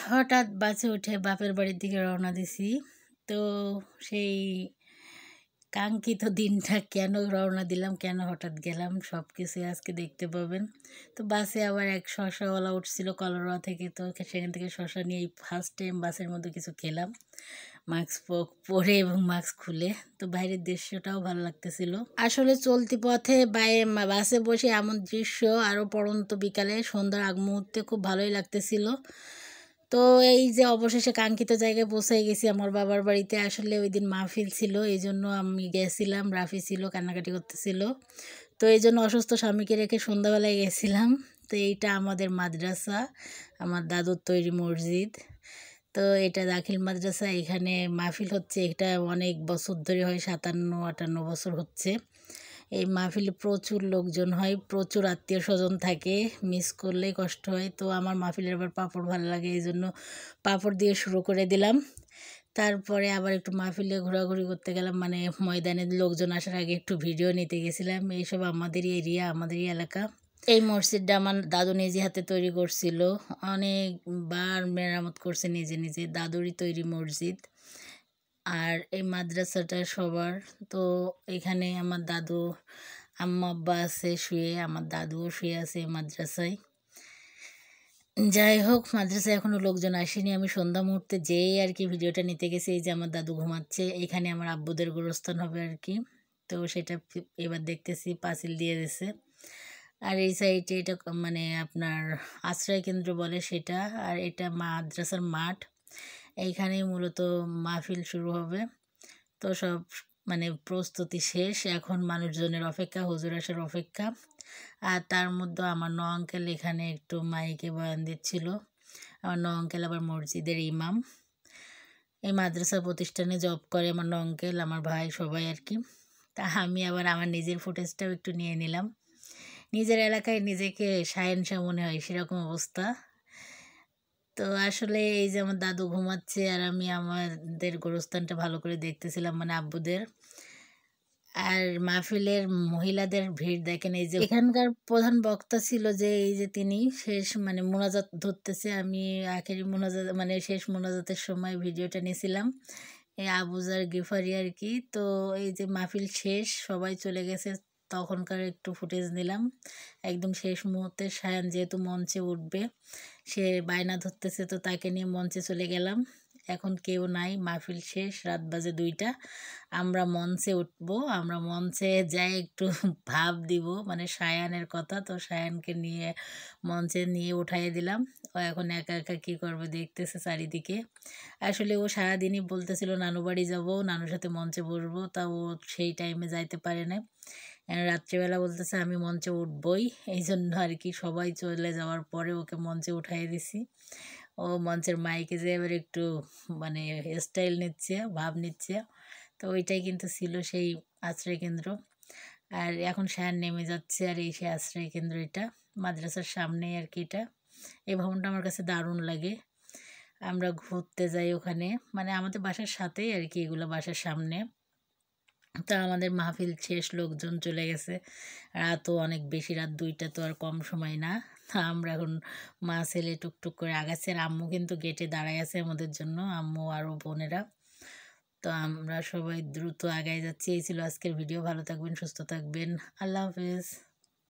হঠাৎ বাসে উঠে বাপের বাড়ির দিকে রওনা দিছি। তো সেই কাঙ্ক্ষিত দিনটা কেন রওনা দিলাম, কেন হঠাৎ গেলাম, সব কিছুই আজকে দেখতে পাবেন। তো বাসে আবার এক শসাওয়ালা উঠছিল কলারোয়া থেকে, তো সেখান থেকে শসা নিয়ে এই ফার্স্ট টাইম বাসের মধ্যে কিছু খেলাম মাস্ক পরে এবং মাস্ক খুলে। তো বাইরের দৃশ্যটাও ভালো লাগতেছিল। আসলে চলতি পথে বাসে বসে এমন দৃশ্য আরও পড়ন্ত বিকালে সন্ধ্যার আগ মুহূর্তে খুব ভালোই লাগতেছিল। তো এই যে অবশেষে কাঙ্ক্ষিত জায়গায় পৌঁছে গেছি আমার বাবার বাড়িতে। আসলে ওই দিন মাহফিল ছিল, এই জন্য আমি গেছিলাম। রাফি ছিল, কান্নাকাটি করতেছিল। তো এই জন্য অসুস্থ স্বামীকে রেখে সন্ধ্যাবেলায় গেছিলাম। তো এইটা আমাদের মাদ্রাসা, আমার দাদুর তৈরি মসজিদ। তো এটা দাখিল মাদ্রাসা, এখানে মাহফিল হচ্ছে। এটা অনেক বছর ধরে হয়, 57-58 বছর হচ্ছে। এই মাহফিলে প্রচুর লোকজন হয়, প্রচুর আত্মীয় স্বজন থাকে, মিস করলেই কষ্ট হয়। তো আমার মাহফিলের আবার পাঁপড় ভালো লাগে, এই জন্য পাঁপড় দিয়ে শুরু করে দিলাম। তারপরে আবার একটু মাহফিলে ঘোরাঘুরি করতে গেলাম, মানে ময়দানে লোকজন আসার আগে একটু ভিডিও নিতে গেছিলাম। এইসব আমাদেরই এরিয়া, আমাদেরই এলাকা। এই মসজিদটা আমার দাদু নিজে হাতে তৈরি করছিল, অনেকবার মেরামত করছে নিজে নিজে, দাদুরই তৈরি মসজিদ। আর এই মাদ্রাসাটা সবার। তো এখানে আমার দাদু, আম্মা আব্বা আছে শুয়ে, আমার দাদুও শুয়ে আছে এই মাদ্রাসায়। যাই হোক, মাদ্রাসায় এখনও লোকজন আসেনি। আমি সন্ধ্যা মুহূর্তে যেই আর কি ভিডিওটা নিতে গেছি। এই যে আমার দাদু ঘুমাচ্ছে, এখানে আমার আব্বুদের গোরস্থান হবে আর কি। তো সেটা এবার দেখতেছি, পাঁচিল দিয়ে দিয়েছে। আর এই সাইডে এটা মানে আপনার আশ্রয় কেন্দ্র বলে সেটা। আর এটা মাদ্রাসার মাঠ, এইখানেই মূলত মাহফিল শুরু হবে। তো সব মানে প্রস্তুতি শেষ, এখন মানুষজনের অপেক্ষা, হুজুর আসার অপেক্ষা। আর তার মধ্যে আমার ন আঙ্কেল এখানে একটু মাইকে বয়ান দিচ্ছিল। আমার ন আঙ্কেল আবার মসজিদের ইমাম, এই মাদ্রাসা প্রতিষ্ঠানে জব করে আমার ন আঙ্কেল, আমার ভাই সবাই আর কি। তা আমি আবার আমার নিজের ফুটেজটাও একটু নিয়ে নিলাম। নিজের এলাকায় নিজেকে শাহেনশাহ মনে হয়, সেরকম অবস্থা। তো আসলে এই যে আমার দাদু ঘুমাচ্ছে আর আমি আমাদের গোরস্থানটা ভালো করে দেখতেছিলাম, মানে আব্বুদের। আর মাহফিলের মহিলাদের ভিড় দেখেন। এই যে এখানকার প্রধান বক্তা ছিল যে এই যে তিনি শেষ মানে মোনাজাত ধরতেছে, আমি আখেরি মোনাজাত মানে শেষ মোনাজাতের সময় ভিডিওটা নিয়েছিলাম, এই আবুজার গিফারি আর কি। তো এই যে মাহফিল শেষ, সবাই চলে গেছে, তখনকার একটু ফুটেজ নিলাম। একদম শেষ মুহূর্তে সায়ান যেহেতু মঞ্চে উঠবে, সে বায়না ধরতেছে, তো তাকে নিয়ে মঞ্চে চলে গেলাম। এখন কেউ নাই, মাহফিল শেষ, রাত বাজে 2টা। আমরা মঞ্চে উঠবো, আমরা মঞ্চে যাই একটু ভাব দিব, মানে সায়ানের কথা। তো সায়ানকে নিয়ে মঞ্চে নিয়ে উঠাই দিলাম। ও এখন একা একা কী করবে দেখতেছে চারিদিকে। আসলে ও সারাদিনই বলতেছিল নানু বাড়ি যাবো, নানুর সাথে মঞ্চে বসবো, তা ও সেই টাইমে যাইতে পারে না। রাত্রিবেলা বলতেছে আমি মঞ্চে উঠবই, এই জন্য আর কি সবাই চলে যাওয়ার পরে ওকে মঞ্চে উঠাই দিছি। ও মঞ্চের মাইকে যে এবার একটু মানে স্টাইল নিচ্ছে, ভাব নিচ্ছে। তো ওইটাই কিন্তু ছিল সেই আশ্রয় কেন্দ্র। আর এখন সায়ান নেমে যাচ্ছে, আর এই সেই আশ্রয় কেন্দ্র, এটা মাদ্রাসার সামনেই আর কি। এটা এই ভবনটা আমার কাছে দারুণ লাগে। আমরা ঘুরতে যাই ওখানে, মানে আমাদের বাসার সাথেই আর কি, এগুলো বাসার সামনে। তা আমাদের মাহফিল শেষ, লোকজন চলে গেছে, রাতও অনেক বেশি, রাত 2টা তো আর কম সময় না। তা আমরা এখন মা ছেলে টুকটুক করে আগাচ্ছে, আর আম্মু কিন্তু গেটে দাঁড়ায় আছে আমাদের জন্য, আম্মু আরও বোনেরা। তো আমরা সবাই দ্রুত আগায় যাচ্ছি। এই ছিল আজকের ভিডিও। ভালো থাকবেন, সুস্থ থাকবেন, আল্লাহ হাফেজ।